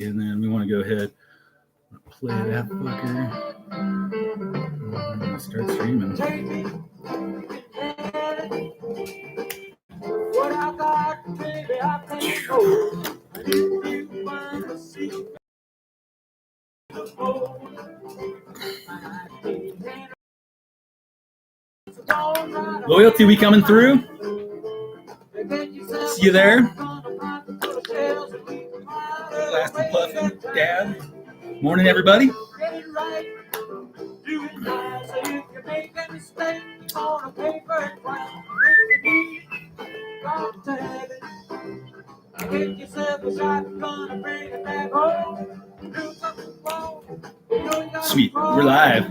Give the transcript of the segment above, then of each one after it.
and then we want to go ahead and play that fucker. And start streaming. What I got, baby, I can't go. If you want to see the Loyalty, we coming through? See you there. Last and puffing, Dad. Morning, everybody. Sweet, we're live.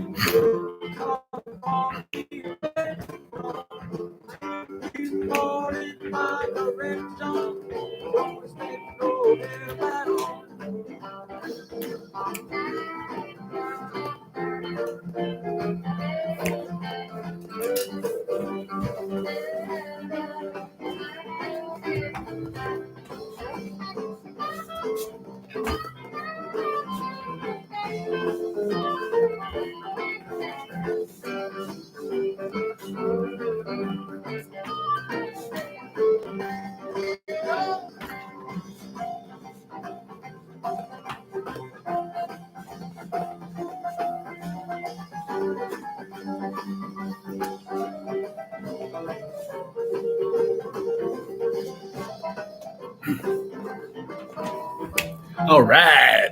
All right.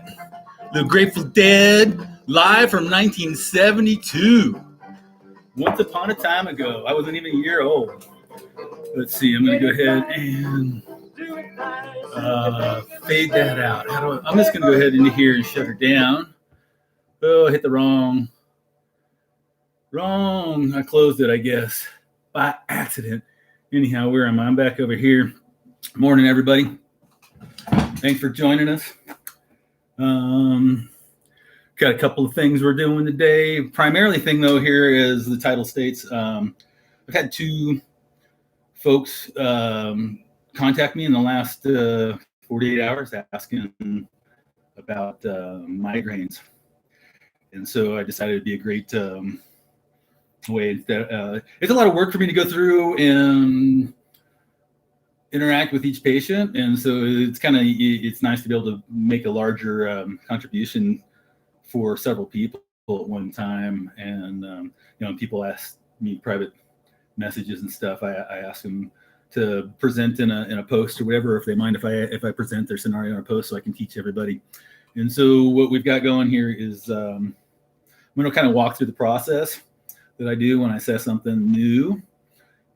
The Grateful Dead, live from 1972. Once upon a time ago. I wasn't even a year old. Let's see. I'm going to go ahead and fade that out. I'm just going to go ahead into here and shut her down. Oh, I hit the wrong. I closed it, I guess, by accident. Anyhow, where am I? I'm back over here. Morning, everybody. Thanks for joining us. Got a couple of things we're doing today. Primarily thing, though, here is the title states. I've had two folks contact me in the last 48 hours asking about migraines. And so I decided it'd be a great way. It's a lot of work for me to go through and interact with each patient, and so it's nice to be able to make a larger contribution for several people at one time. And when people ask me private messages and stuff, I ask them to present in a post or whatever, if they mind if I present their scenario in a post so I can teach everybody. And so what we've got going here is I'm going to kind of walk through the process that I do when I assess something new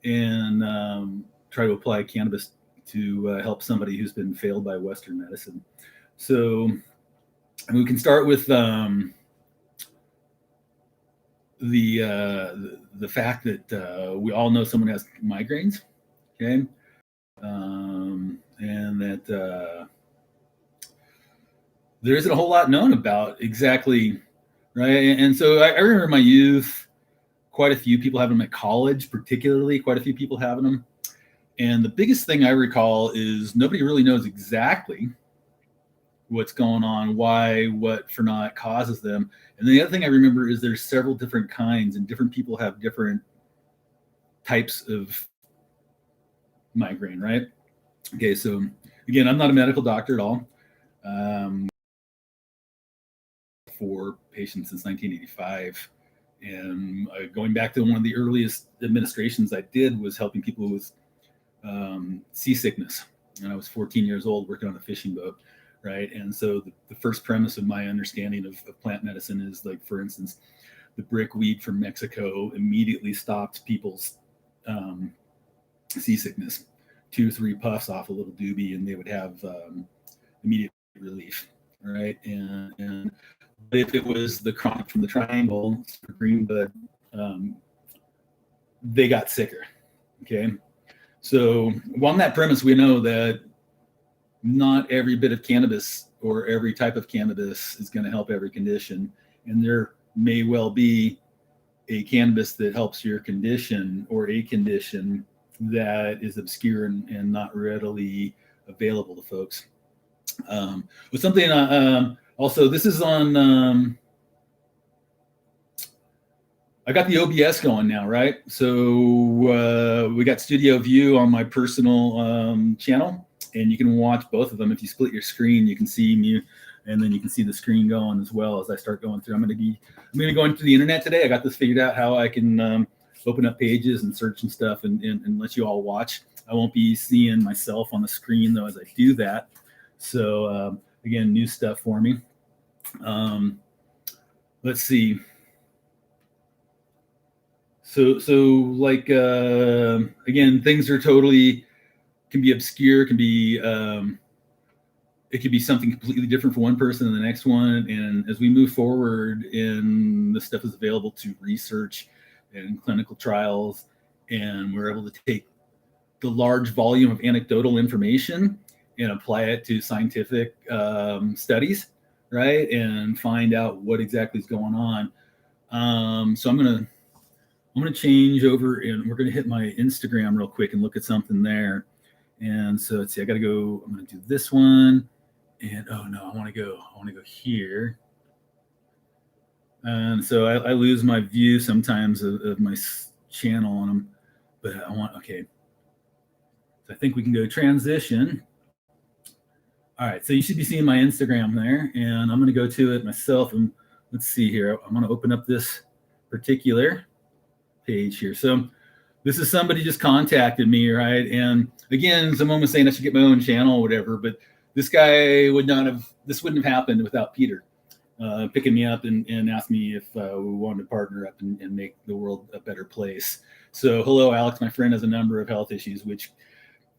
and try to apply cannabis to help somebody who's been failed by Western medicine. So we can start with the fact that we all know someone has migraines, okay, and that there isn't a whole lot known about exactly, right? And so I remember in my youth, quite a few people having them at college, particularly quite a few people having them. And the biggest thing I recall is nobody really knows exactly what's going on, why, what, for not causes them. And the other thing I remember is there's several different kinds, and different people have different types of migraine, right? Okay, so again, I'm not a medical doctor at all. For patients since 1985. And going back to one of the earliest administrations I did was helping people with seasickness. And I was 14 years old working on a fishing boat, right? And so the first premise of my understanding of plant medicine is, like, for instance, the brickweed from Mexico immediately stopped people's seasickness. 2 or 3 puffs off a little doobie and they would have immediate relief, right? And if it was the chronic from the triangle, green bud, they got sicker, okay? So on that premise, we know that not every bit of cannabis or every type of cannabis is going to help every condition. And there may well be a cannabis that helps your condition or a condition that is obscure and not readily available to folks. With something also, this is on. I got the OBS going now, right? So we got Studio View on my personal channel, and you can watch both of them. If you split your screen, you can see me, and then you can see the screen going as well as I start going through. I'm going to go into the internet today. I got this figured out how I can open up pages and search and stuff, and let you all watch. I won't be seeing myself on the screen though as I do that. So again, new stuff for me. Let's see. So like again, things are totally can be obscure, can be it could be something completely different for one person than the next one. And as we move forward, and this stuff is available to research and clinical trials, and we're able to take the large volume of anecdotal information and apply it to scientific studies, right? And find out what exactly is going on. So I'm gonna change over, and we're gonna hit my Instagram real quick and look at something there. And so let's see, I gotta go. I'm gonna do this one, and oh no, I want to go here. And so I lose my view sometimes of my channel on them, but I want okay. So I think we can go transition. All right, so you should be seeing my Instagram there, and I'm gonna go to it myself. And let's see here. I'm gonna open up this particular page here. So this is somebody just contacted me, right? And again, someone was saying I should get my own channel or whatever, but this guy this wouldn't have happened without Peter picking me up and asked me if we wanted to partner up and make the world a better place. So hello, Alex. My friend has a number of health issues, which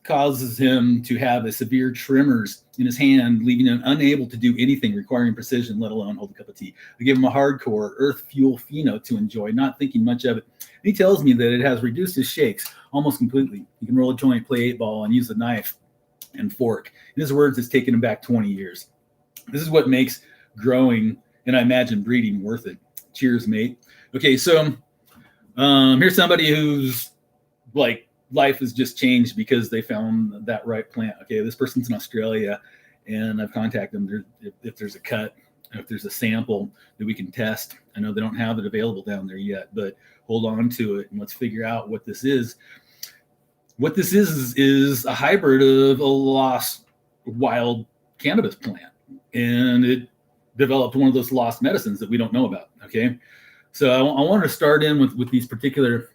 causes him to have a severe tremors in his hand, leaving him unable to do anything requiring precision, let alone hold a cup of tea. I give him a hardcore earth fuel pheno to enjoy, not thinking much of it. And he tells me that it has reduced his shakes almost completely. He can roll a joint, play 8-ball, and use a knife and fork. In his words, it's taken him back 20 years. This is what makes growing, and I imagine breeding, worth it. Cheers, mate. Okay, so here's somebody who's like, life has just changed because they found that right plant. Okay, this person's in Australia, and I've contacted them. If there's a cut, if there's a sample that we can test. I know they don't have it available down there yet, but hold on to it and let's figure out what this is. What this is a hybrid of a lost wild cannabis plant, and it developed one of those lost medicines that we don't know about. Okay, so I wanted to start in with these particular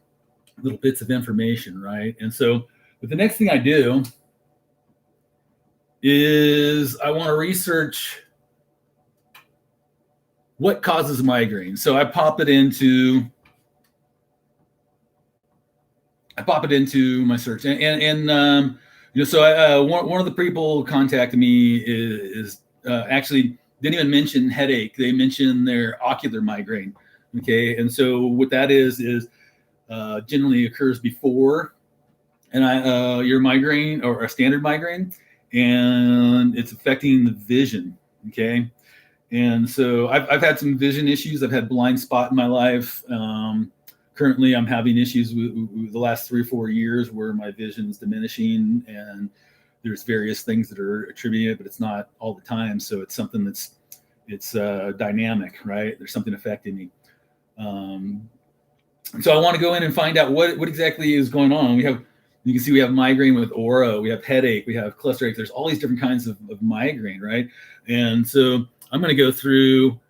little bits of information, right? And so, but the next thing I do is I want to research what causes migraine. So I pop it into my search, and so one of the people contacted me is actually didn't even mention headache. They mentioned their ocular migraine. Okay, and so what that is generally occurs before your migraine or a standard migraine, and it's affecting the vision. Okay, and so I've had some vision issues. I've had blind spot in my life. Currently, I'm having issues with the last 3 or 4 years where my vision is diminishing, and there's various things that are attributing it, but it's not all the time. So it's something that's dynamic, right? There's something affecting me. So I want to go in and find out what exactly is going on. You can see we have migraine with aura, we have headache, we have cluster ache. There's all these different kinds of migraine, right? And so I'm going to go through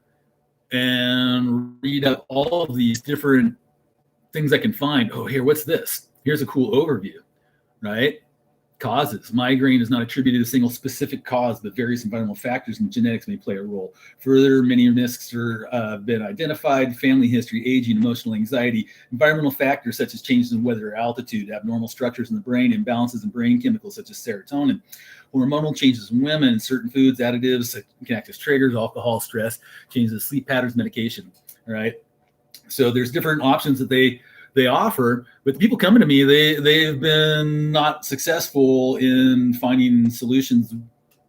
and read up all of these different things I can find. Oh, here, what's this? Here's a cool overview, right? Causes. Migraine is not attributed to a single specific cause, but various environmental factors and genetics may play a role. Further, many risks are been identified: family history, aging, emotional anxiety, environmental factors such as changes in weather or altitude, abnormal structures in the brain, imbalances in brain chemicals such as serotonin, hormonal changes in women, certain foods, additives that can act as triggers, alcohol, stress, changes in sleep patterns, medication. All right. So there's different options that they offer, but the people coming to me, they've been not successful in finding solutions,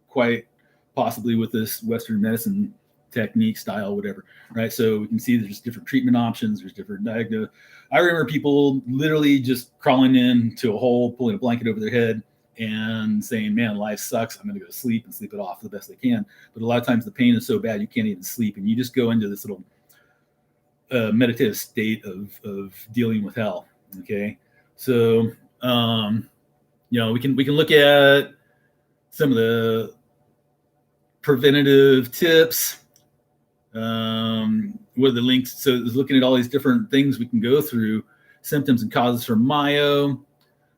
quite possibly with this Western medicine technique style, whatever, right? So we can see there's different treatment options, there's different diagnoses. I remember people literally just crawling into a hole, pulling a blanket over their head, and saying, man, life sucks. I'm going to go to sleep and sleep it off the best I can. But a lot of times the pain is so bad you can't even sleep, and you just go into this little meditative state of dealing with hell. Okay, so we can look at some of the preventative tips. What are the links? So it's looking at all these different things we can go through, symptoms and causes for myo,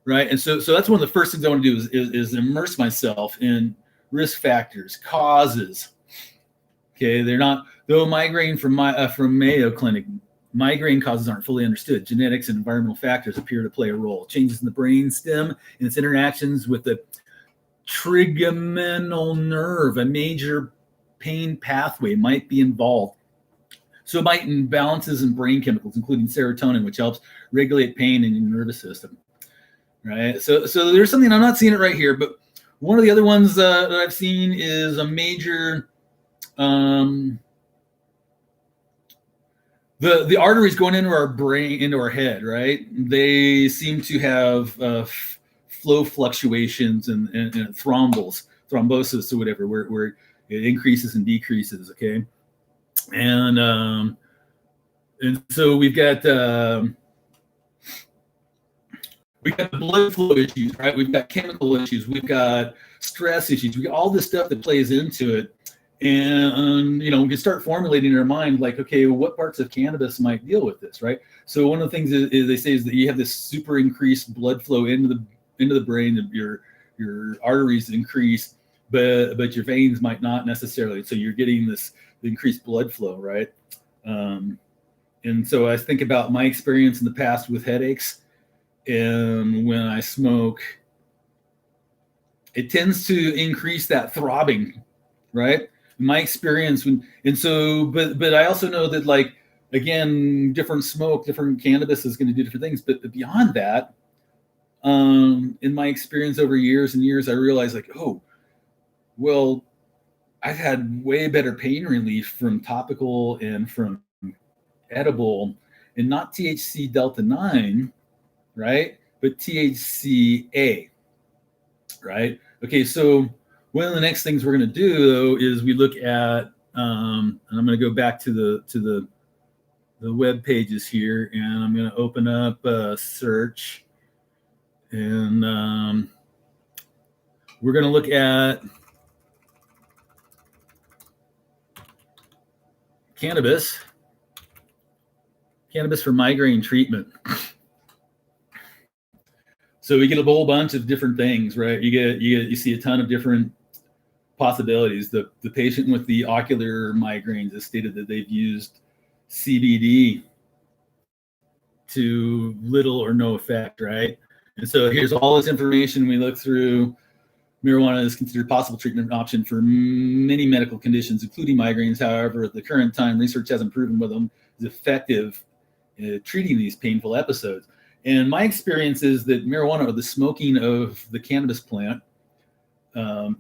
right? And so that's one of the first things I want to do is immerse myself in risk factors, causes. Okay, they're not, though migraine from Mayo Clinic, migraine causes aren't fully understood. Genetics and environmental factors appear to play a role. Changes in the brain stem and its interactions with the trigeminal nerve, a major pain pathway, might be involved. So it might imbalances in brain chemicals, including serotonin, which helps regulate pain in your nervous system. Right. So there's something, I'm not seeing it right here, but one of the other ones that I've seen is a major the arteries going into our brain, into our head, right? They seem to have flow fluctuations and thrombosis or whatever, where it increases and decreases. Okay, and so we've got blood flow issues, right? We've got chemical issues, we've got stress issues, we got all this stuff that plays into it. And we can start formulating in our mind, like, okay, what parts of cannabis might deal with this, right? So one of the things is they say is that you have this super increased blood flow into the brain, your arteries increase, but your veins might not necessarily. So you're getting this increased blood flow, right? And so I think about my experience in the past with headaches, and when I smoke, it tends to increase that throbbing, right? My experience but I also know that, like, again, different smoke, different cannabis is going to do different things. But beyond that, in my experience over years and years, I realized, like, oh, well, I've had way better pain relief from topical and from edible, and not THC delta 9, right? But THCA, right? Okay, so one of the next things we're going to do, though, is we look at, and I'm going to go back to the web pages here, and I'm going to open up a search, and we're going to look at cannabis for migraine treatment. So we get a whole bunch of different things, right? You see a ton of different possibilities. The patient with the ocular migraines has stated that they've used CBD to little or no effect, right? And so here's all this information we look through. Marijuana is considered a possible treatment option for many medical conditions, including migraines. However, at the current time, research hasn't proven whether it is effective in treating these painful episodes. And my experience is that marijuana, or the smoking of the cannabis plant,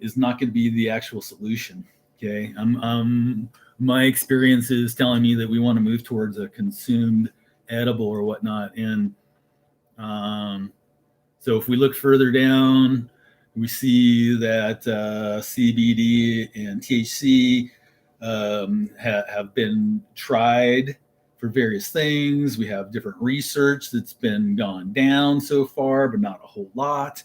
is not going to be the actual solution. Okay, my experience is telling me that we want to move towards a consumed edible or whatnot. And so if we look further down, we see that CBD and THC have been tried for various things. We have different research that's been gone down so far, but not a whole lot,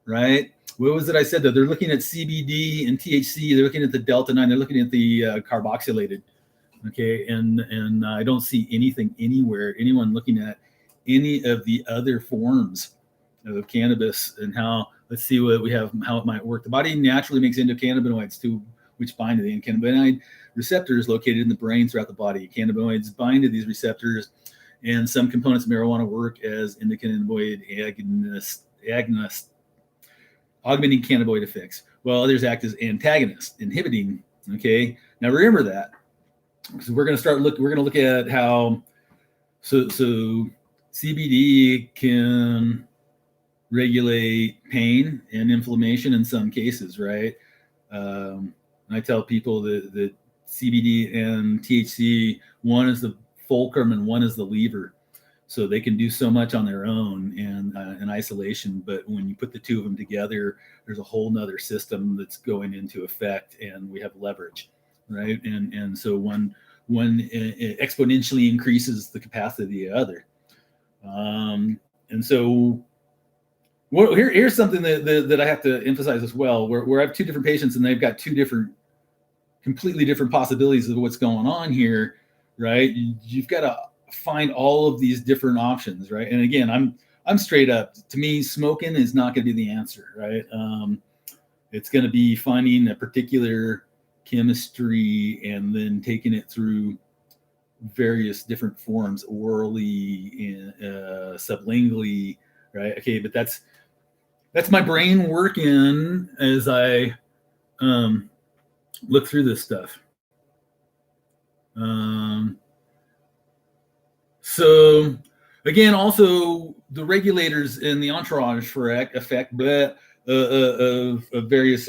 right? What was it I said, that they're looking at CBD and THC, they're looking at the delta 9, they're looking at the carboxylated, okay? And I don't see anything anywhere, anyone looking at any of the other forms of cannabis and how, let's see what we have, how it might work. The body naturally makes endocannabinoids too, which bind to the endocannabinoid receptors located in the brain throughout the body. Cannabinoids bind to these receptors, and some components of marijuana work as endocannabinoid agonists, augmenting cannabinoid effects, while others act as antagonists, inhibiting. Okay, now remember that, because we're going to look at how so CBD can regulate pain and inflammation in some cases, right? I tell people that CBD and THC, one is the fulcrum and one is the lever. So they can do so much on their own and in isolation. But when you put the two of them together, there's a whole nother system that's going into effect, and we have leverage, right? And so one exponentially increases the capacity of the other. And so here's something that I have to emphasize as well, where I have two different patients and they've got two completely different possibilities of what's going on here, right? You've got to find all of these different options, right? And again, I'm straight up. To me, smoking is not going to be the answer, right? It's going to be finding a particular chemistry and then taking it through various different forms, orally, sublingually, right? Okay, but that's my brain working as I look through this stuff. So again, also the regulators in the entourage for effect of various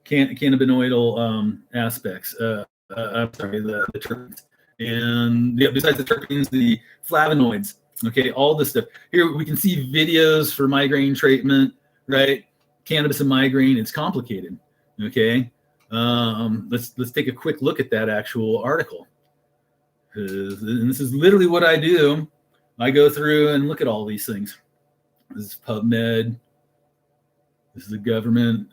cannabinoidal aspects. I'm sorry, the terpenes. And besides the terpenes, the flavonoids, okay, all this stuff. Here we can see videos for migraine treatment, right? Cannabis and migraine, it's complicated, okay? Let's take a quick look at that actual article. And this is literally what I do. I go through and look at all these things. This is PubMed. This is the government.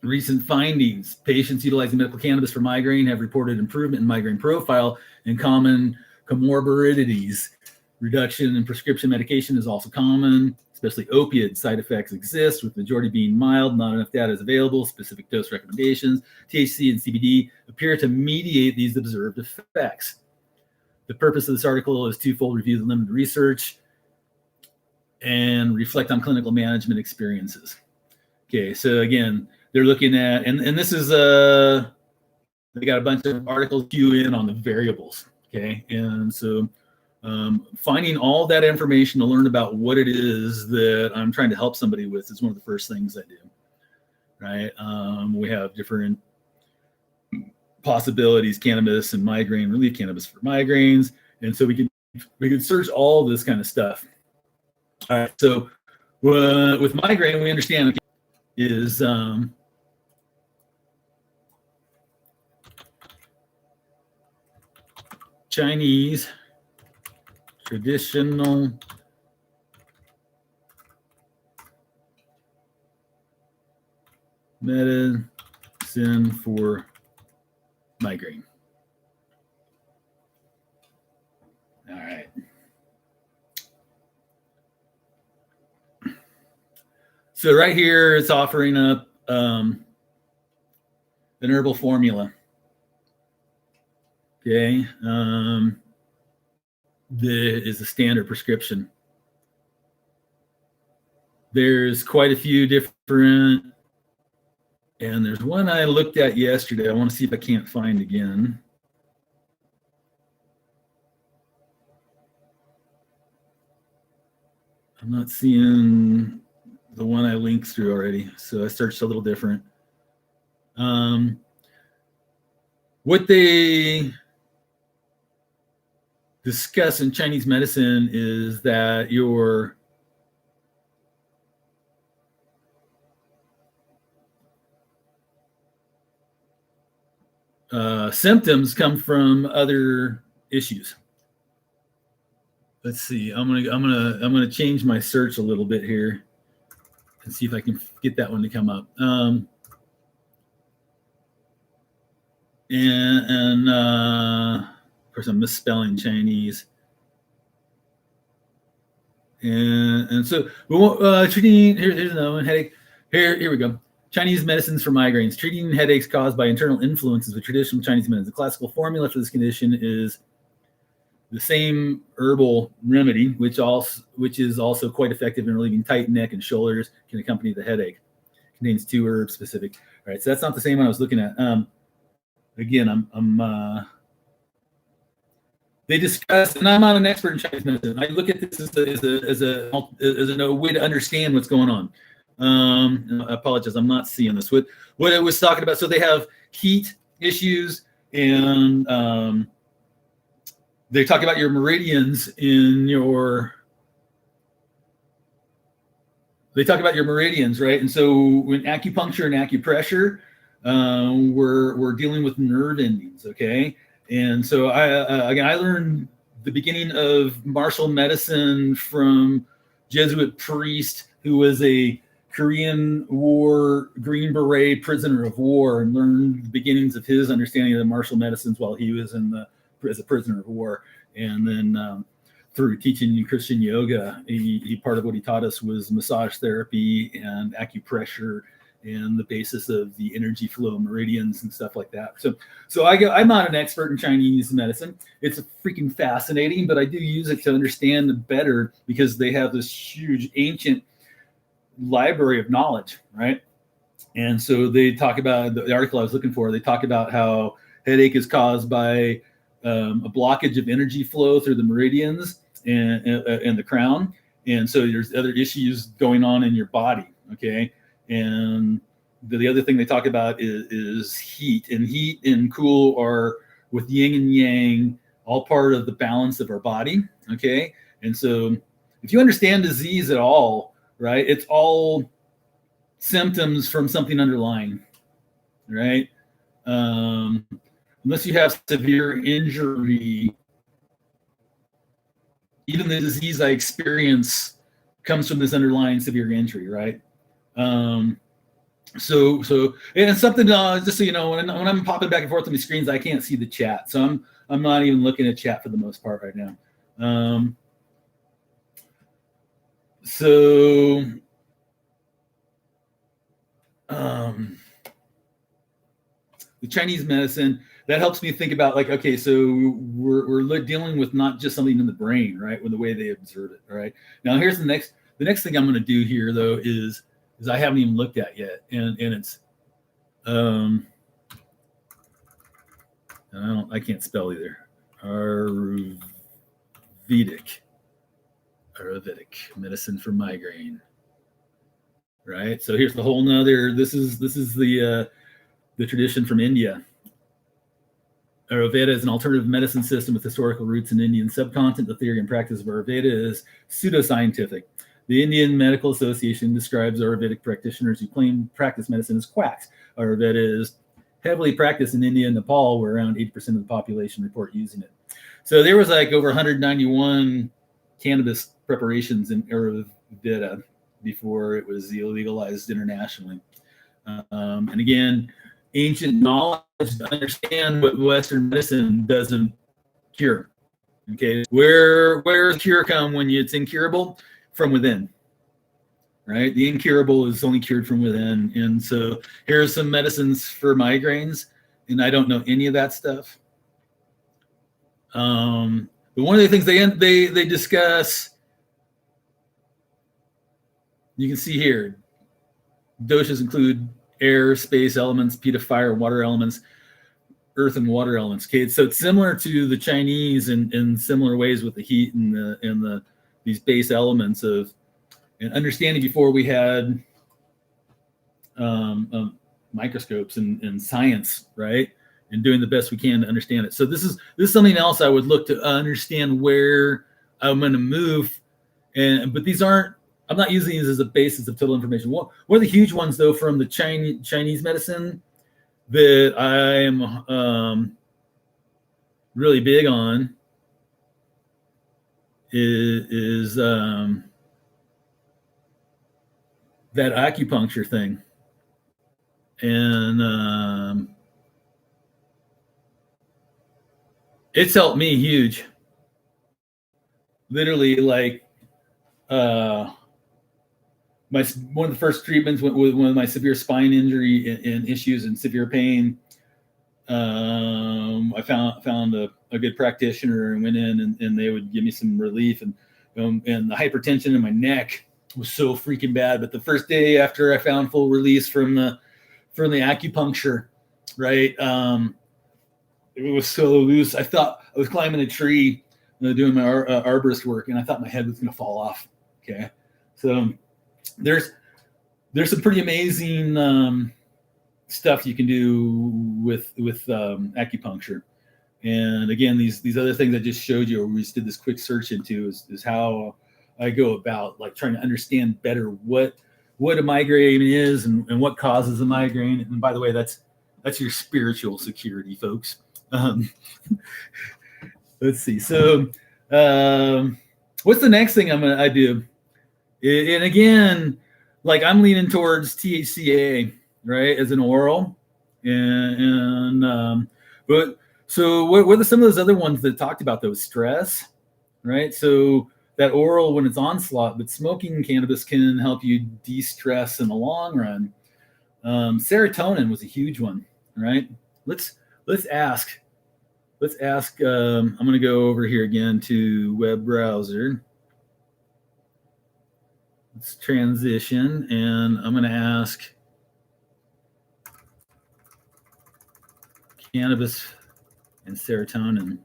Recent findings. Patients utilizing medical cannabis for migraine have reported improvement in migraine profile and common comorbidities. Reduction in prescription medication is also common, especially opiate side effects exist, with the majority being mild. Not enough data is available. Specific dose recommendations, THC and CBD, appear to mediate these observed effects. The purpose of this article is twofold: review the limited research and reflect on clinical management experiences. Okay, so again, they're looking at, and this is they got a bunch of articles queue in on the variables. Okay, and so finding all that information to learn about what it is that I'm trying to help somebody with is one of the first things I do. Right? We have different possibilities: cannabis and migraine relief, cannabis for migraines, and so we can search all this kind of stuff. All right, so with migraine, we understand is Chinese traditional medicine for migraine. All right. So right here, it's offering up an herbal formula. Okay. That is a standard prescription. There's quite a few different, and there's one I looked at yesterday. I want to see if I can't find again. I'm not seeing the one I linked through already, so I searched a little different. What they discuss in Chinese medicine is that your symptoms come from other issues. Let's see. I'm gonna change my search a little bit here and see if I can get that one to come up. Of course, I'm misspelling Chinese. And so treating, here's another one, headache. Here we go. Chinese medicines for migraines. Treating headaches caused by internal influences with traditional Chinese medicine. The classical formula for this condition is the same herbal remedy, which is also quite effective in relieving tight neck and shoulders, can accompany the headache. Contains 2 herbs specific. All right, so that's not the same one I was looking at. Again, they discuss, and I'm not an expert in Chinese medicine. I look at this as a way to understand what's going on. I apologize, I'm not seeing this. What it was talking about. So they have heat issues and they talk about your meridians in your. They talk about your meridians, right? And so when acupuncture and acupressure, we're dealing with nerve endings, okay? And so I learned the beginning of martial medicine from Jesuit priest who was a Korean War Green Beret prisoner of war, and learned the beginnings of his understanding of the martial medicines while he was as a prisoner of war. And then through teaching Christian yoga, he part of what he taught us was massage therapy and acupressure and the basis of the energy flow meridians and stuff like that. So I'm not an expert in Chinese medicine. It's freaking fascinating, but I do use it to understand it better because they have this huge ancient library of knowledge, right? And so they talk about the article I was looking for. They talk about how headache is caused by a blockage of energy flow through the meridians and the crown. And so there's other issues going on in your body. Okay. And the other thing they talk about is heat, and heat and cool are with yin and yang, all part of the balance of our body. Okay. And so if you understand disease at all, right, it's all symptoms from something underlying, right? Unless you have severe injury, even the disease I experience comes from this underlying severe injury, right? So and something just so you know, when I'm popping back and forth on the screens, I can't see the chat, so I'm not even looking at chat for the most part right now. The Chinese medicine, that helps me think about, like, okay, so we're dealing with not just something in the brain, right, with the way they observe it. All right, now here's the next thing I'm going to do here, though, is I haven't even looked at yet, and it's I can't spell either. Ayurvedic medicine for migraine, right? So here's the whole nother. This is the tradition from India. Ayurveda is an alternative medicine system with historical roots in the Indian subcontinent. The theory and practice of Ayurveda is pseudoscientific. The Indian Medical Association describes Ayurvedic practitioners who claim practice medicine as quacks. Ayurveda is heavily practiced in India and Nepal, where around 80% of the population report using it. So there was like over 191 cannabis preparations in Ayurveda before it was legalized internationally. And again, ancient knowledge to understand what Western medicine doesn't cure. Okay, where does cure come when it's incurable? From within, right? The incurable is only cured from within. And so here's some medicines for migraines, and I don't know any of that stuff. But one of the things they discuss, you can see here, doshas include air, space elements, pitta, fire, water elements, earth and water elements. Okay, so it's similar to the Chinese in similar ways with the heat and these base elements of, and understanding before we had microscopes and science, right? And doing the best we can to understand it. So this is something else I would look to understand where I'm going to move. But these aren't. I'm not using these as a basis of total information. One of the huge ones, though, from the Chinese medicine that I am really big on is that acupuncture thing. And it's helped me huge. Literally, like, one of the first treatments with one of my severe spine injury and issues and severe pain. I found a good practitioner and went in, and they would give me some relief, and the hypertension in my neck was so freaking bad. But the first day after I found full release from the acupuncture, right, it was so loose. I thought I was climbing a tree, doing my arborist work, and I thought my head was going to fall off. Okay, so there's some pretty amazing stuff you can do with acupuncture. And again, these other things I just showed you, or we just did this quick search into, is how I go about like trying to understand better what a migraine is and what causes a migraine. And by the way, that's your spiritual security, folks. Let's see. So, what's the next thing I do? And again, like I'm leaning towards THCA, right, as an oral, but so what are some of those other ones that talked about those stress, right? So that oral when it's onslaught, but smoking cannabis can help you de-stress in the long run. Serotonin was a huge one, right? Let's ask. I'm going to go over here again to web browser. Let's transition, and I'm going to ask cannabis and serotonin.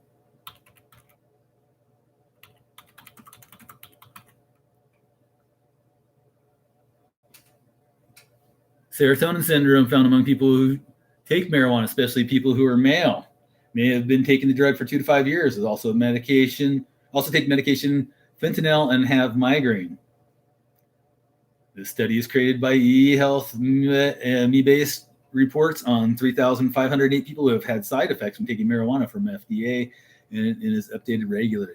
Serotonin syndrome found among people who take marijuana, especially people who are male, may have been taking the drug for 2 to 5 years. Is also medication. Also take medication, fentanyl, and have migraine. This study is created by eHealth me-based reports on 3,508 people who have had side effects from taking marijuana from FDA, and is updated regularly.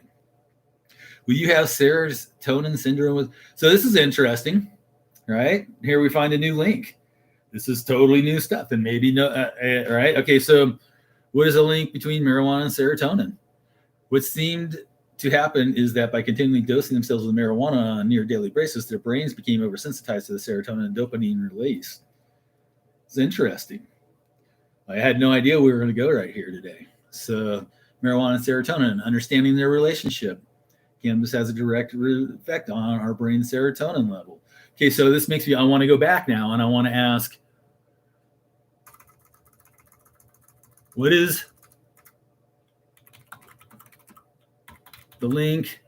Will you have serotonin syndrome? So this is interesting, right? Here we find a new link. This is totally new stuff, and maybe no, right? Okay, so what is a link between marijuana and serotonin? What seemed to happen is that by continually dosing themselves with marijuana on a near daily basis, their brains became oversensitized to the serotonin and dopamine release. It's interesting. I had no idea we were going to go right here today. So marijuana and serotonin, understanding their relationship. Cannabis has a direct effect on our brain serotonin level. Okay, so this makes me, I want to go back now and I want to ask, what is the link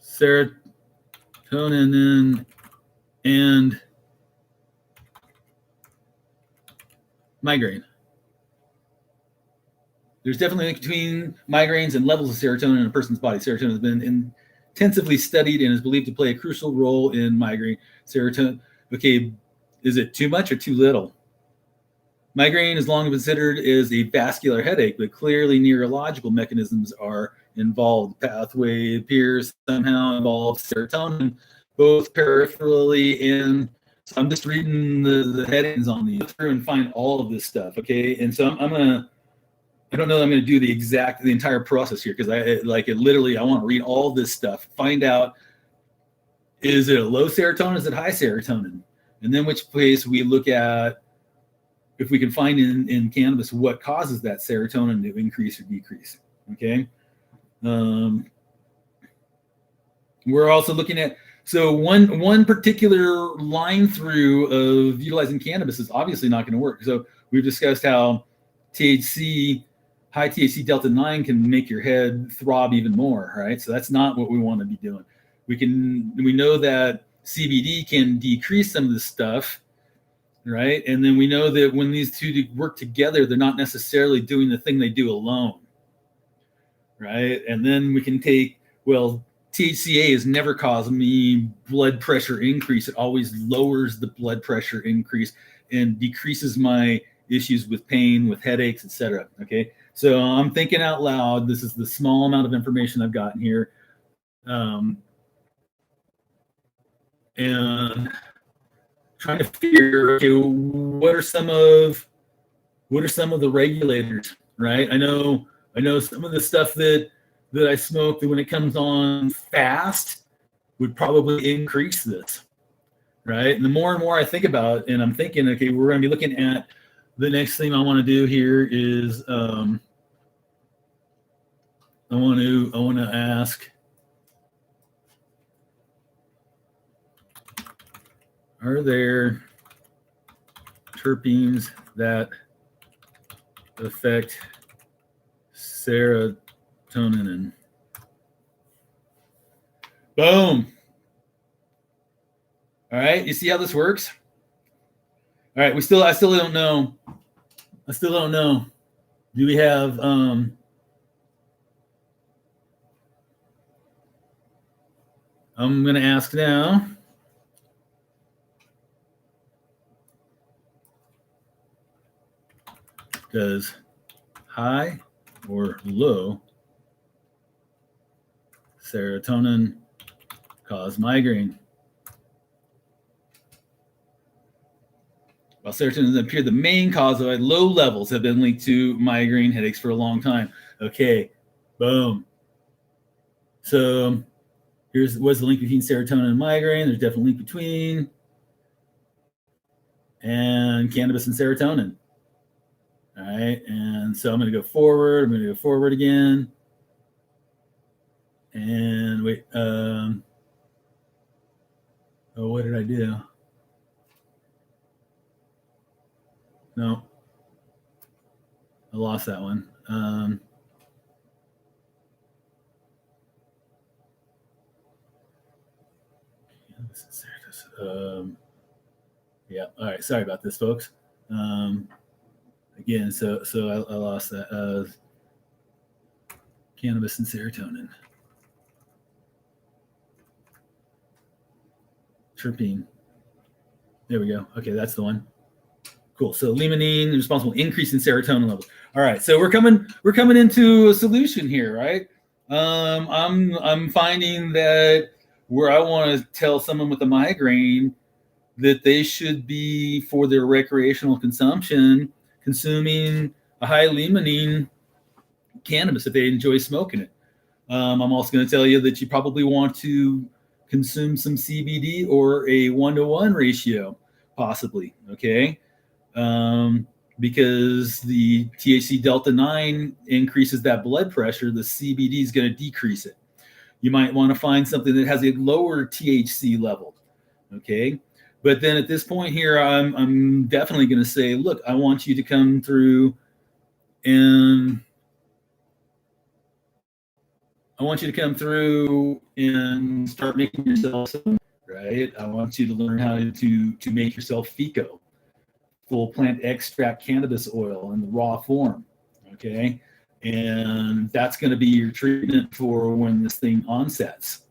serotonin and migraine? There's definitely a link between migraines and levels of serotonin in a person's body. Serotonin has been intensively studied and is believed to play a crucial role in migraine. Serotonin, okay, is it too much or too little? Migraine is long been considered as a vascular headache, but clearly neurological mechanisms are involved. Pathway appears somehow involves serotonin, both peripherally and. So I'm just reading the headings on these through and find all of this stuff. Okay, and so I'm gonna. I don't know that I'm going to do the entire process here because I want to read all this stuff, find out, is it a low serotonin, is it high serotonin? And then which place we look at, if we can find in cannabis what causes that serotonin to increase or decrease. Okay. We're also looking at, so one particular line through of utilizing cannabis is obviously not going to work. So we've discussed how high THC delta 9 can make your head throb even more, right? So that's not what we want to be doing. We know that CBD can decrease some of this stuff, right? And then we know that when these two work together, they're not necessarily doing the thing they do alone, right? And then we can take, well, THCA has never caused me blood pressure increase. It always lowers the blood pressure increase and decreases my issues with pain, with headaches, etc. Okay, so I'm thinking out loud. This is the small amount of information I've gotten here, and trying to figure, okay, what are some of the regulators, right? I know some of the stuff that I smoke that when it comes on fast would probably increase this, right? And the more and more I think about it, and I'm thinking, okay, we're going to be looking at the next thing I want to do here is I want to ask, are there terpenes that affect serotonin? And boom. All right, you see how this works? All right, I still don't know. I still don't know. Do we have I'm going to ask now. Does high or low serotonin cause migraine? While serotonin doesn't appear the main cause of it, low levels have been linked to migraine headaches for a long time. Okay, boom. So what's the link between serotonin and migraine? There's definitely a link between and cannabis and serotonin. All right, and so I'm going to go forward. I'm going to go forward again. And wait, oh, what did I do? No, I lost that one. Yeah. All right. Sorry about this, folks. Again, so I lost that. Cannabis and serotonin. Terpene. There we go. Okay, that's the one. Cool. So limonene responsible for increase in serotonin levels. All right. So we're coming into a solution here, right? I'm finding that where I want to tell someone with a migraine that they should be, for their recreational consumption, consuming a high limonene cannabis if they enjoy smoking it. I'm also going to tell you that you probably want to consume some CBD or a 1-to-1 ratio, possibly. Okay. Because the THC delta 9 increases that blood pressure, the CBD is going to decrease it. You might want to find something that has a lower THC level. Okay. But then at this point here, I'm definitely going to say, look, I want you to come through and start making yourself some, right? I want you to learn how to make yourself FICO, full plant extract cannabis oil in the raw form. Okay. And that's going to be your treatment for when this thing onsets.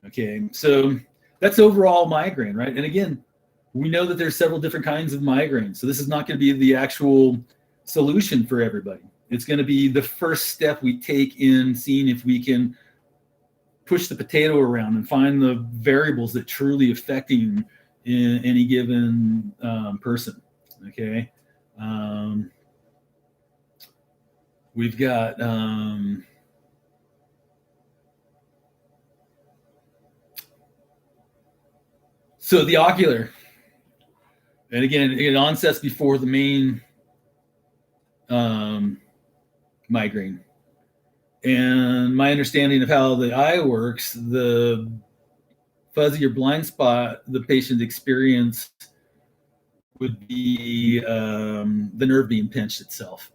Okay. So that's overall migraine, right? And again, we know that there's several different kinds of migraines. So this is not going to be the actual solution for everybody. It's going to be the first step we take in seeing if we can push the potato around and find the variables that truly affecting in any given person. Okay. We've got so the ocular, and again, it onsets before the main migraine. And my understanding of how the eye works, the fuzzy or blind spot the patient experienced would be the nerve being pinched itself.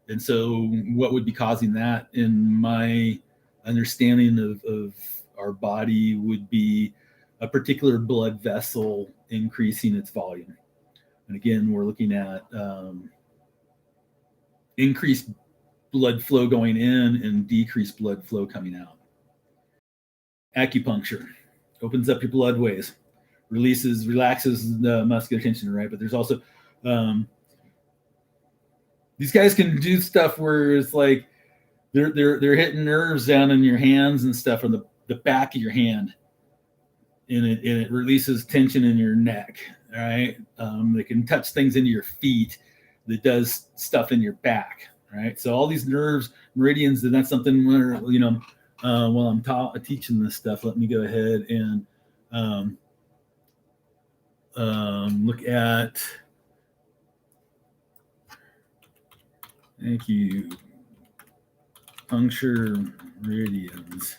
And so what would be causing that, in my understanding of our body, would be a particular blood vessel increasing its volume. And again, we're looking at increased blood flow going in and decreased blood flow coming out. Acupuncture opens up your bloodways, relaxes the muscular tension, right? But there's also these guys can do stuff where it's like they're hitting nerves down in your hands and stuff on the back of your hand, and it releases tension in your neck. All right, they can touch things into your feet that does stuff in your back. Right, so all these nerves, meridians, and that's something where, while I'm teaching this stuff, let me go ahead and look at. Thank you. Puncture meridians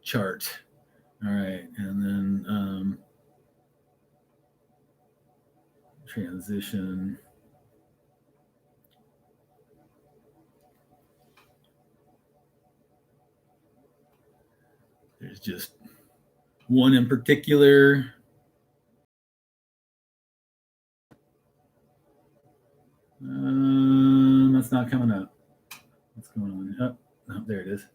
chart. All right, and then transition. There's just one in particular That's not coming up. What's going on? Oh, there it is.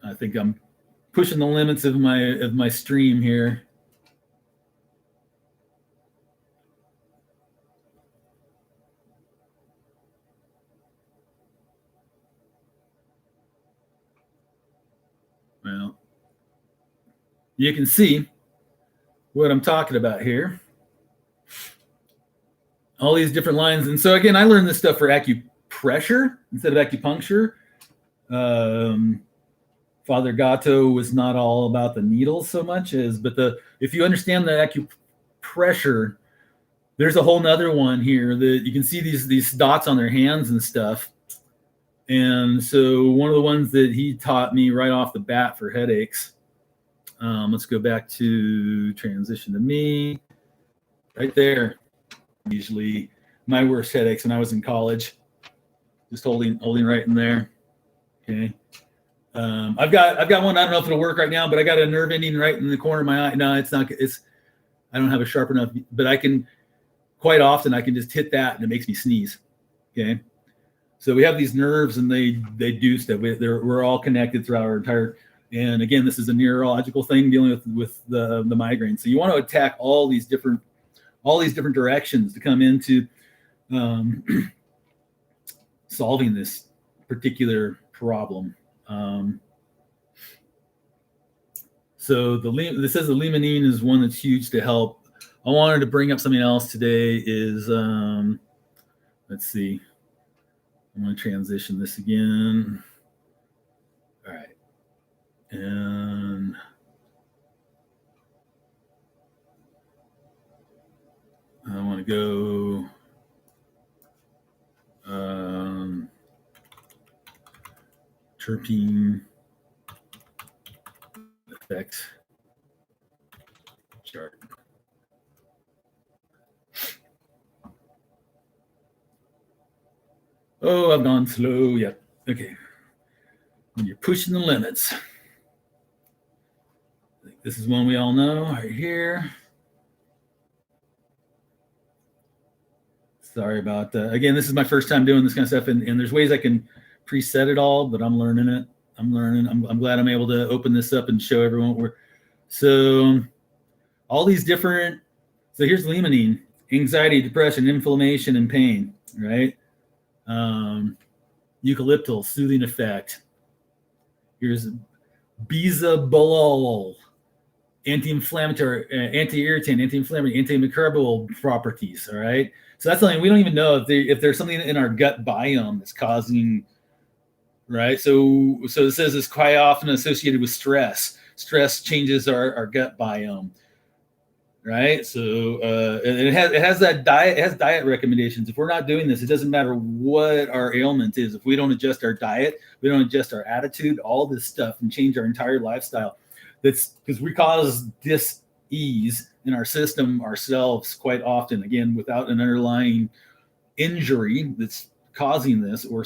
I think I'm pushing the limits of my stream here. Well, you can see what I'm talking about here. All these different lines. And so again, I learned this stuff for acupressure instead of acupuncture. Father Gatto was not all about the needles so much as, but if you understand the acupressure, there's a whole nother one here that you can see these dots on their hands and stuff. And so one of the ones that he taught me right off the bat for headaches, let's go back to transition to me right there. Usually my worst headaches when I was in college, just holding right in there. Okay. I've got one. I don't know if it'll work right now, but I got a nerve ending right in the corner of my eye. No, it's not. I don't have a sharp enough, but I can quite often I can just hit that and it makes me sneeze. Okay. So we have these nerves and they do stuff. We're all connected throughout our entire. And again, this is a neurological thing dealing with the migraine. So you want to attack all these different directions to come into solving this particular problem. So this says the limonene is one that's huge to help. I wanted to bring up something else today is, let's see. I'm going to transition this again. All right. And I want to go terpene effect chart. Oh, I've gone slow. Yep. Okay. When you're pushing the limits. This is one we all know right here. Sorry about that. Again, this is my first time doing this kind of stuff, and there's ways I can preset it all, but I'm learning it. I'm glad I'm able to open this up and show everyone what we're. So all these different. So here's limonene: anxiety, depression, inflammation, and pain. Right. Eucalyptal, soothing effect. Here's bisabolol, anti-inflammatory, anti-irritant, anti-inflammatory, antimicrobial properties. All right. So that's something we don't even know if there's something in our gut biome that's causing. Right. So it says it's quite often associated with stress. Stress changes our gut biome. Right. So it has that diet. It has diet recommendations. If we're not doing this, it doesn't matter what our ailment is. If we don't adjust our diet, we don't adjust our attitude, all this stuff, and change our entire lifestyle. That's because we cause dis-ease in our system ourselves quite often. Again, without an underlying injury that's causing this, or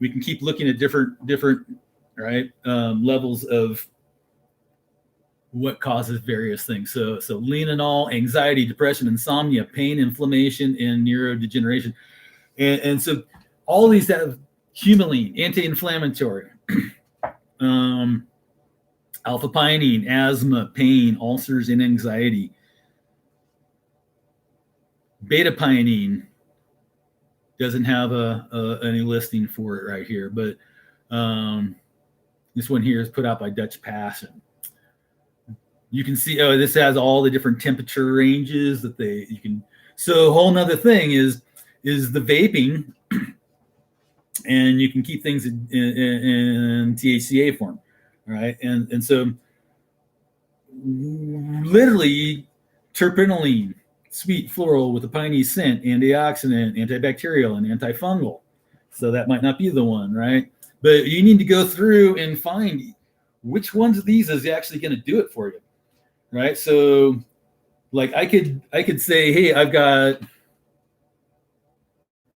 we can keep looking at different right levels of what causes various things. So linanol, anxiety, depression, insomnia, pain, inflammation, and neurodegeneration. And so all these have humulene, anti-inflammatory, alpha-pinene, asthma, pain, ulcers, and anxiety. Beta-pinene doesn't have any listing for it right here, but this one here is put out by Dutch Passion. You can see, this has all the different temperature ranges that you can. So a whole nother thing is the vaping, and you can keep things in THCA form, right? And so literally terpenoline, sweet floral with a piney scent, antioxidant, antibacterial, and antifungal. So that might not be the one, right? But you need to go through and find which ones of these is actually going to do it for you. Right. So like I could say, hey, I've got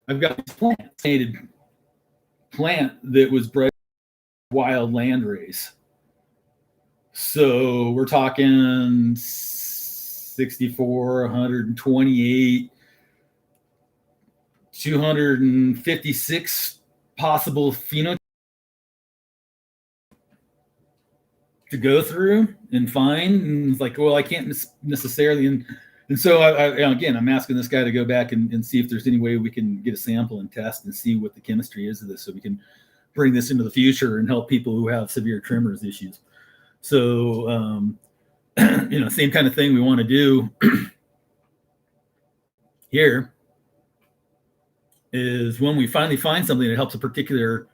this plant that was bred wild landrace. So we're talking 6 64, 128, 256 possible phenotypes to go through and find. And it's like, well, I can't necessarily. And so again, I'm asking this guy to go back and see if there's any way we can get a sample and test and see what the chemistry is of this, so we can bring this into the future and help people who have severe tremors issues. So, same kind of thing we want to do here is when we finally find something that helps a particular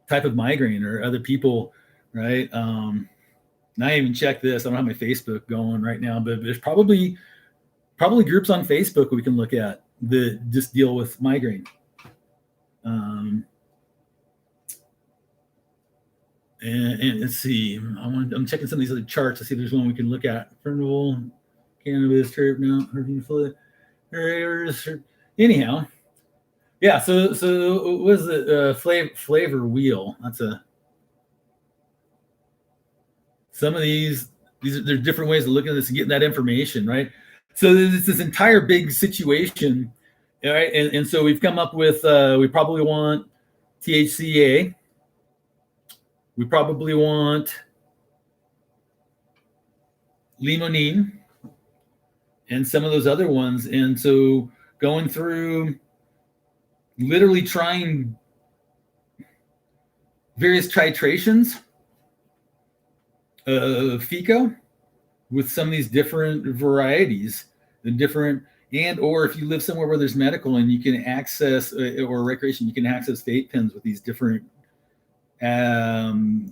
type of migraine or other people, right? And I even checked this. I don't have my Facebook going right now, but there's probably groups on Facebook we can look at that just deal with migraine. And let's see, I'm checking some of these other charts to see if there's one we can look at. Fernal, cannabis, anyhow. Yeah, so what is it? Flavor wheel. That's some of these there's different ways of looking at this and getting that information, right? So there's this entire big situation, right? And so we've come up with we probably want THCA. We probably want limonene and some of those other ones. And so going through literally trying various titrations of FICO with some of these different varieties, the different, and or if you live somewhere where there's medical and you can access or recreation, you can access vape pens with these different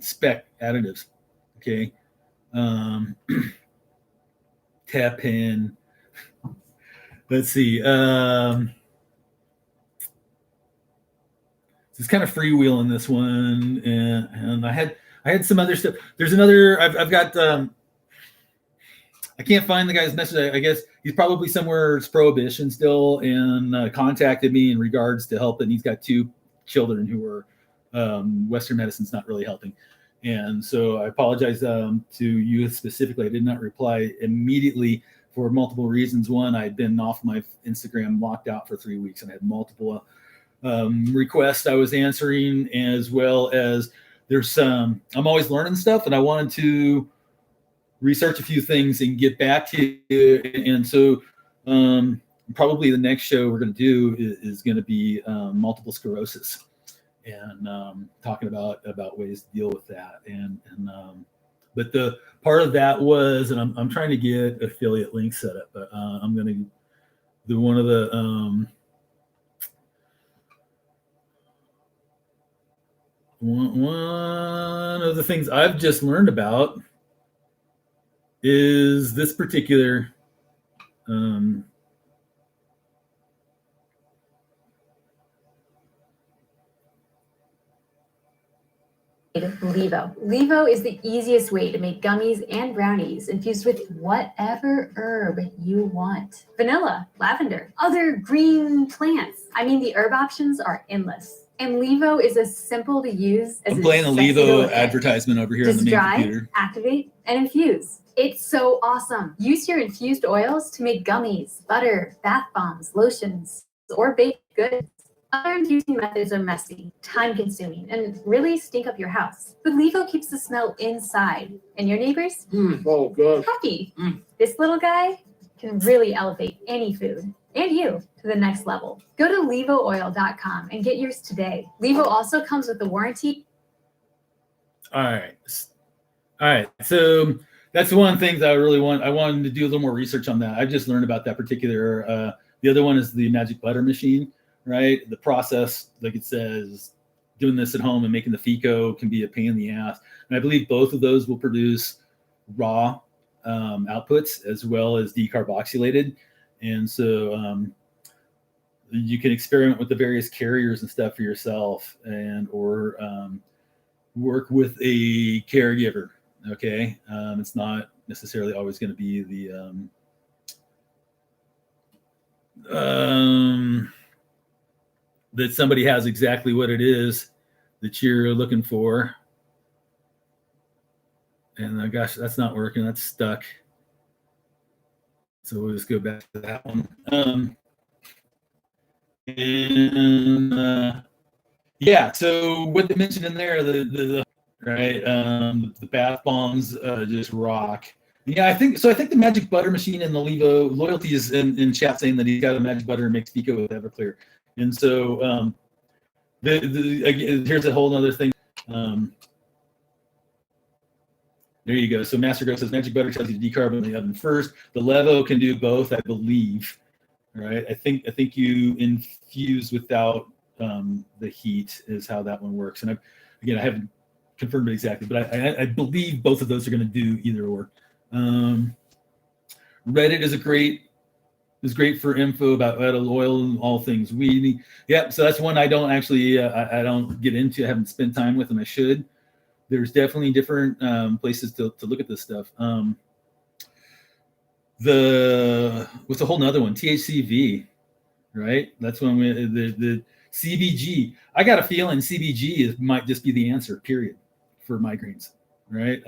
spec additives. Okay. Tap pen. Let's see. It's kind of freewheeling this one, and I had some other stuff. There's another. I've got. I can't find the guy's message. I guess he's probably somewhere it's prohibition still, and contacted me in regards to help. And he's got 2 children who are Western medicine's not really helping, and so I apologize to you specifically. I did not reply immediately for multiple reasons. One, I'd been off my Instagram, locked out for 3 weeks, and I had multiple requests I was answering, as well as there's I'm always learning stuff, and I wanted to research a few things and get back to you. And so probably the next show we're going to do is going to be multiple sclerosis, and talking about ways to deal with that. And but the part of that was, and I'm trying to get affiliate links set up, but I'm going to do one of the one of the things I've just learned about is this particular Levo. Levo is the easiest way to make gummies and brownies infused with whatever herb you want. Vanilla, lavender, other green plants. I mean, the herb options are endless. And Levo is as simple to use as I'm playing a Levo advertisement over here on the main computer. Activate, and infuse. It's so awesome. Use your infused oils to make gummies, butter, bath bombs, lotions, or baked goods. Other infusing methods are messy, time-consuming, and really stink up your house. But Levo keeps the smell inside, and your neighbors happy. This little guy can really elevate any food and you to the next level. Go to levooil.com and get yours today. Levo also comes with a warranty. All right. So that's one of the things I really want. I wanted to do a little more research on that. I just learned about that particular. The other one is the magic butter machine, right? The process, like it says, doing this at home and making the FICO can be a pain in the ass. And I believe both of those will produce raw outputs as well as decarboxylated. And so you can experiment with the various carriers and stuff for yourself, and or work with a caregiver. Okay, it's not necessarily always going to be the that somebody has exactly what it is that you're looking for. And gosh, that's not working. That's stuck. So we'll just go back to that one. And yeah, so what they mentioned in there, the right, the bath bombs just rock. Yeah, I think so. I think the magic butter machine and the Levo Loyalty is in chat saying that he's got a magic butter and makes Pico with Everclear. And so again, here's a whole other thing. There you go. So Master Grow says magic butter tells you to decarb in the oven first. The Levo can do both, I believe. Right. I think you infuse without the heat is how that one works. And I haven't confirmed it exactly, but I believe both of those are going to do either or. Reddit is great for info about edible oil and all things weedy. Yep. So that's one I don't actually I don't get into. I haven't spent time with, and I should. There's definitely different places to look at this stuff. What's a whole nother one? THCV, right? That's when the CBG. I got a feeling CBG might just be the answer, period, for migraines, right?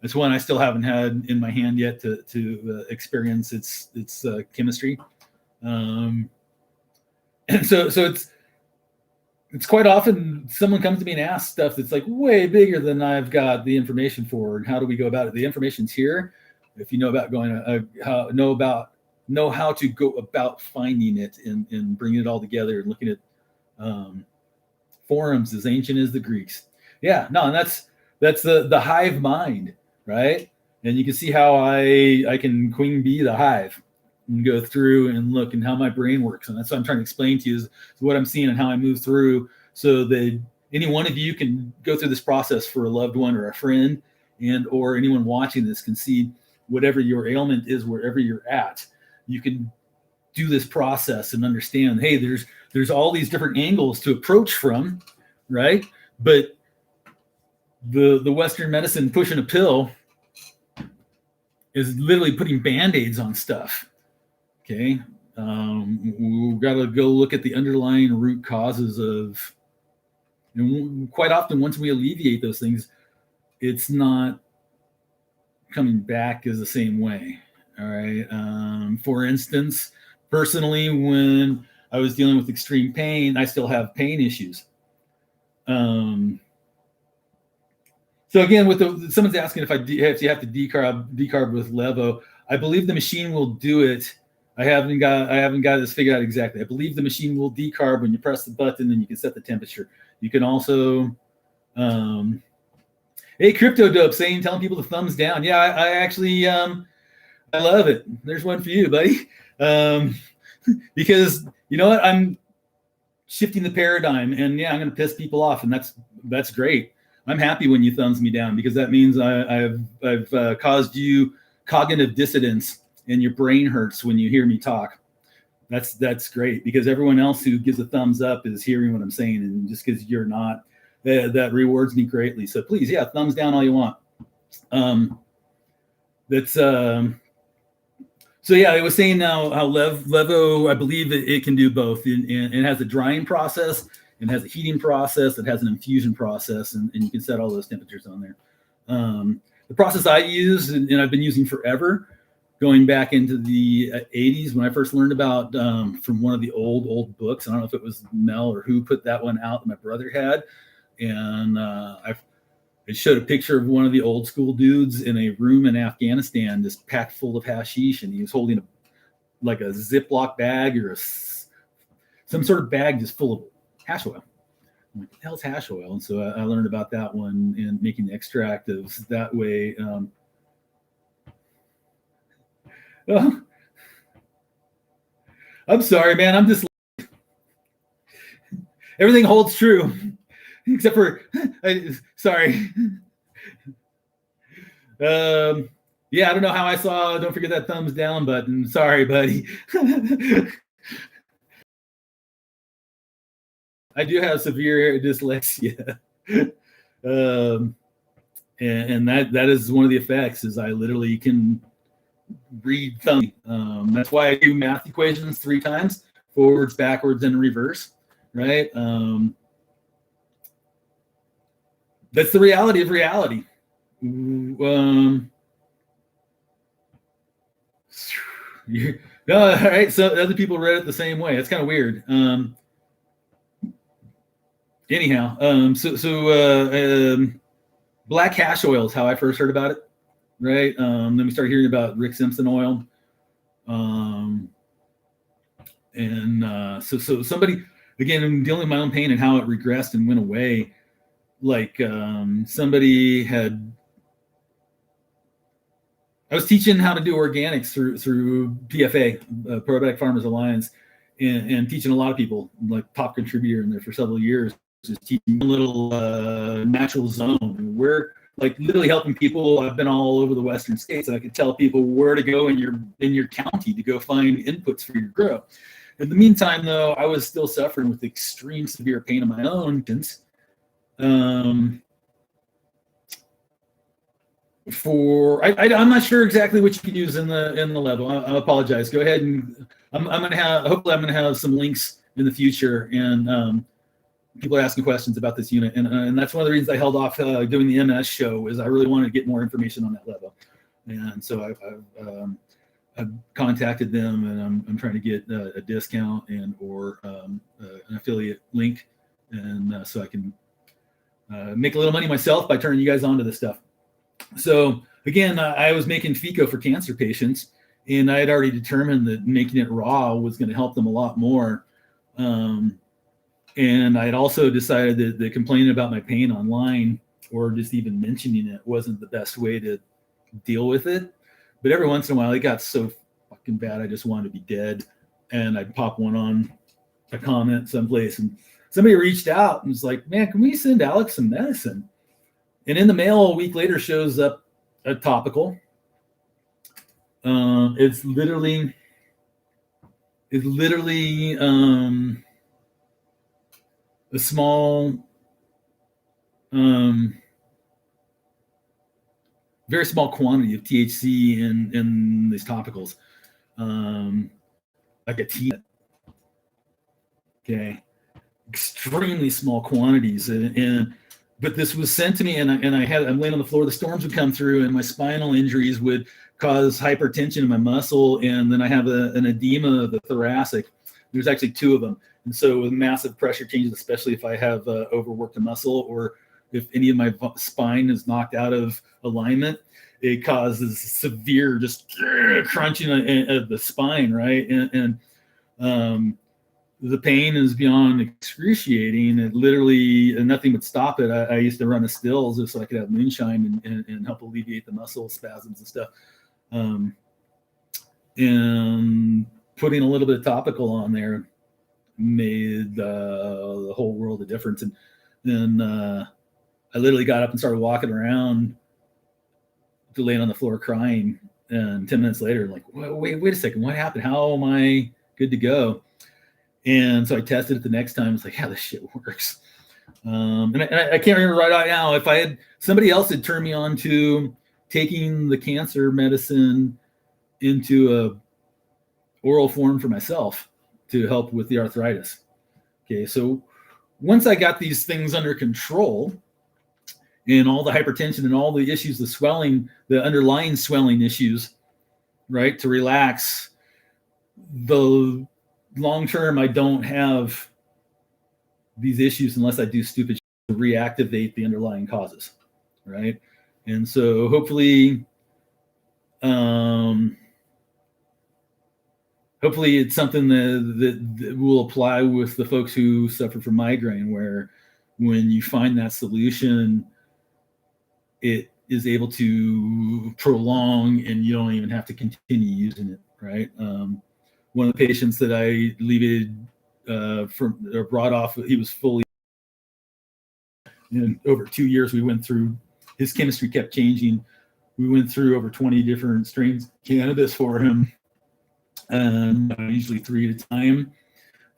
It's one I still haven't had in my hand yet to experience its chemistry, and so it's quite often someone comes to me and asks stuff that's like way bigger than I've got the information for, and how do we go about it? The information's here. If you know about know how to go about finding it and bringing it all together and looking at forums as ancient as the Greeks. Yeah, no, and that's the hive mind, right? And you can see how I can queen bee the hive and go through and look and how my brain works. And that's what I'm trying to explain to you is what I'm seeing and how I move through, so that any one of you can go through this process for a loved one or a friend, and or anyone watching this can see whatever your ailment is, wherever you're at, you can do this process and understand, hey, there's all these different angles to approach from, right? But the Western medicine pushing a pill is literally putting Band-Aids on stuff. Okay. We've got to go look at the underlying root causes of, and quite often once we alleviate those things, it's not coming back as the same way. All right. For instance, personally, when I was dealing with extreme pain, I still have pain issues. So again, someone's asking if you have to decarb with Levo. I believe the machine will do it. I haven't got this figured out exactly. I believe the machine will decarb when you press the button, and you can set the temperature. You can also, hey, Crypto Dope telling people to thumbs down. Yeah, I actually I love it. There's one for you, buddy. Because you know what, I'm shifting the paradigm, and yeah, I'm going to piss people off, and that's great. I'm happy when you thumbs me down, because that means I've caused you cognitive dissonance, and your brain hurts when you hear me talk. That's great, because everyone else who gives a thumbs up is hearing what I'm saying, and just because you're not, that rewards me greatly. So please, yeah, thumbs down all you want. So yeah, I was saying now how Levo, I believe it can do both, and it has a drying process, and has a heating process, it has an infusion process, and you can set all those temperatures on there. The process I use, and I've been using forever, going back into the 80s when I first learned about from one of the old books. I don't know if it was Mel or who put that one out that my brother had, and it showed a picture of one of the old school dudes in a room in Afghanistan, just packed full of hashish, and he was holding a Ziploc bag or some sort of bag just full of hash oil. I'm like, what the hell's hash oil? And so I learned about that one and making extract of that way. Oh, I'm sorry, man. I'm just everything holds true, except for sorry. Yeah, I don't know how I saw. Don't forget that thumbs down button. Sorry, buddy. I do have severe dyslexia, and that is one of the effects. Is I literally can read thumb. That's why I do math equations 3 times, forwards, backwards, and reverse. Right. That's the reality of reality. No, all right. So other people read it the same way. It's kind of weird. Anyhow, black hash oil is how I first heard about it, right? Then we started hearing about Rick Simpson oil, so somebody, again, dealing with my own pain and how it regressed and went away. Like somebody had, I was teaching how to do organics through PFA, Probiotic Farmers Alliance, and teaching a lot of people, like top contributor in there for several years, just teaching a little natural zone. We're like literally helping people. I've been all over the Western states, and I could tell people where to go in your county to go find inputs for your grow. In the meantime, though, I was still suffering with extreme severe pain of my own. I'm not sure exactly what you can use in the level. I apologize. Go ahead, and hopefully I'm gonna have some links in the future, and people are asking questions about this unit, and that's one of the reasons I held off doing the MS show, is I really wanted to get more information on that level, and so I've contacted them, and I'm trying to get a discount or an affiliate link, and so I can make a little money myself by turning you guys on to this stuff. So again, I was making FICO for cancer patients, and I had already determined that making it raw was going to help them a lot more. And I had also decided that complaining about my pain online or just even mentioning it wasn't the best way to deal with it. But every once in a while, it got so fucking bad, I just wanted to be dead. And I'd pop one on a comment someplace, and somebody reached out and was like, "Man, can we send Alex some medicine?" And in the mail a week later shows up a topical. It's literally a small, very small quantity of THC in these topicals, like a tea. Okay, extremely small quantities, but this was sent to me, and I'm laying on the floor. The storms would come through, and my spinal injuries would cause hypertension in my muscle, and then I have an edema of the thoracic. There's actually two of them, and so with massive pressure changes, especially if I have overworked a muscle, or if any of my spine is knocked out of alignment, it causes severe just crunching of the spine, right? And the pain is beyond excruciating. It literally, nothing would stop it. I used to run a stills just so I could have moonshine and help alleviate the muscle spasms and stuff. And putting a little bit of topical on there made the whole world of difference. And then I literally got up and started walking around, laying on the floor crying. And 10 minutes later, like, wait a second, what happened? How am I good to go? And so I tested it the next time. It's like, yeah, this shit works. And I can't remember right now if somebody else had turned me on to taking the cancer medicine into a oral form for myself to help with the arthritis. Okay, so once I got these things under control, and all the hypertension and all the issues, the swelling, the underlying swelling issues, right, to relax, the long term, I don't have these issues unless I do stupid shit to reactivate the underlying causes, right? And so hopefully it's something that will apply with the folks who suffer from migraine, where when you find that solution, it is able to prolong and you don't even have to continue using it, right? One of the patients that I brought off, he was fully, and over 2 years we went through, his chemistry kept changing. We went through over 20 different strains of cannabis for him, and usually 3 at a time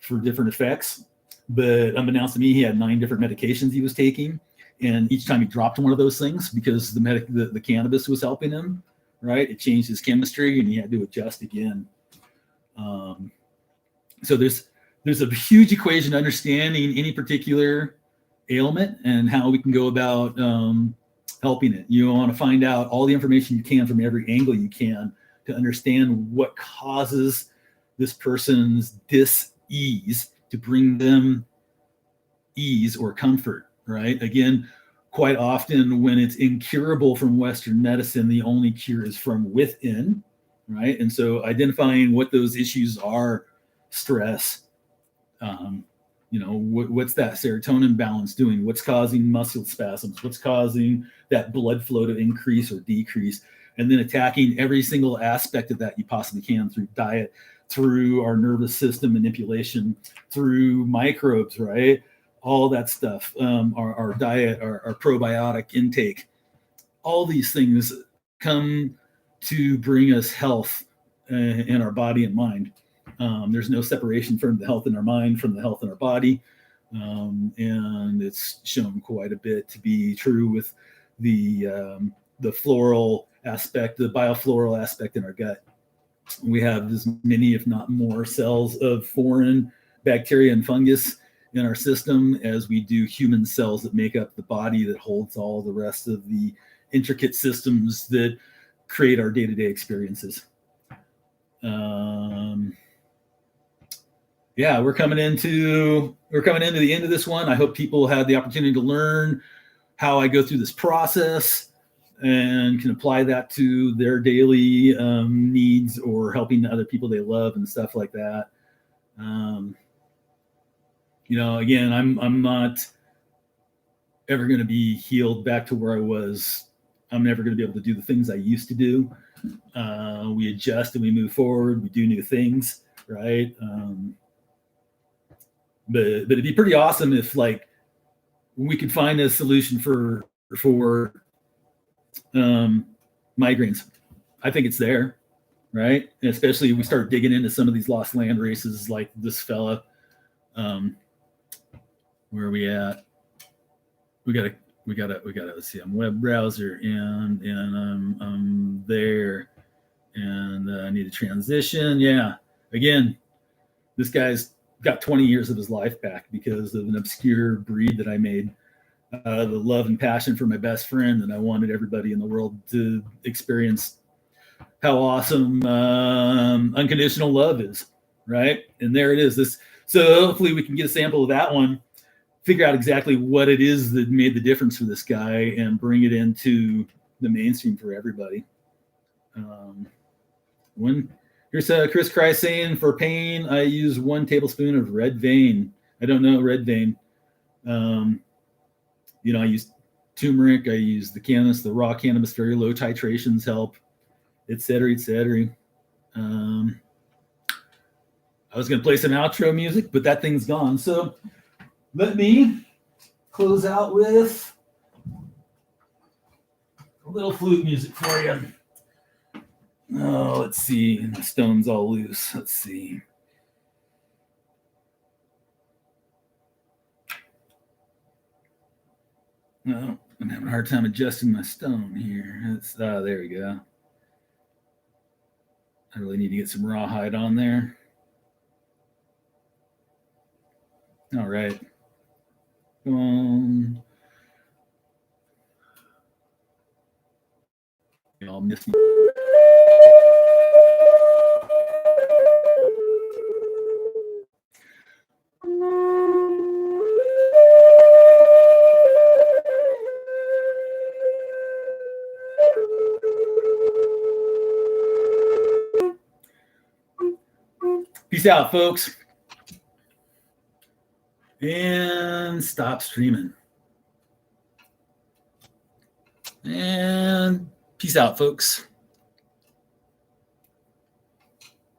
for different effects. But unbeknownst to me, he had 9 different medications he was taking, and each time he dropped one of those things, because the cannabis was helping him, right, it changed his chemistry, and he had to adjust again. So there's a huge equation to understanding any particular ailment and how we can go about helping it. You want to find out all the information you can from every angle you can to understand what causes this person's dis-ease to bring them ease or comfort, right? Again, quite often when it's incurable from Western medicine, the only cure is from within, right? And so identifying what those issues are, stress, what's that serotonin balance doing? What's causing muscle spasms? What's causing that blood flow to increase or decrease? And then attacking every single aspect of that you possibly can through diet, through our nervous system manipulation, through microbes, right? All that stuff, our diet, our probiotic intake, all these things come to bring us health in our body and mind. There's no separation from the health in our mind from the health in our body. And it's shown quite a bit to be true with the floral aspect, the biofloral aspect in our gut. We have as many, if not more, cells of foreign bacteria and fungus in our system as we do human cells that make up the body that holds all the rest of the intricate systems that create our day-to-day experiences. Yeah, we're coming into the end of this one. I hope people had the opportunity to learn how I go through this process and can apply that to their daily needs or helping other people they love and stuff like that. Again, I'm not ever going to be healed back to where I was. I'm never going to be able to do the things I used to do. We adjust and we move forward. We do new things, right? But it'd be pretty awesome if we could find a solution for migraines. I think it's there, right? And especially we start digging into some of these lost land races like this fella. Where are we at? We gotta let's see, I'm web browser and I'm there and I need to transition. Yeah. Again, this guy's got 20 years of his life back because of an obscure breed that I made. The love and passion for my best friend, and I wanted everybody in the world to experience how awesome unconditional love is, right? And there it is. So hopefully we can get a sample of that one, figure out exactly what it is that made the difference for this guy, and bring it into the mainstream for everybody. Here's Chris Cry saying, for pain, I use 1 tablespoon of red vein. I don't know red vein. I use turmeric. I use the cannabis, the raw cannabis, very low titrations help, et cetera, et cetera. I was going to play some outro music, but that thing's gone. So let me close out with a little flute music for you. Oh, let's see. The stone's all loose. Let's see. No, I'm having a hard time adjusting my stone here. There we go. I really need to get some rawhide on there. All right. Come on. Y'all miss me. Peace out, folks. And stop streaming. And peace out, folks.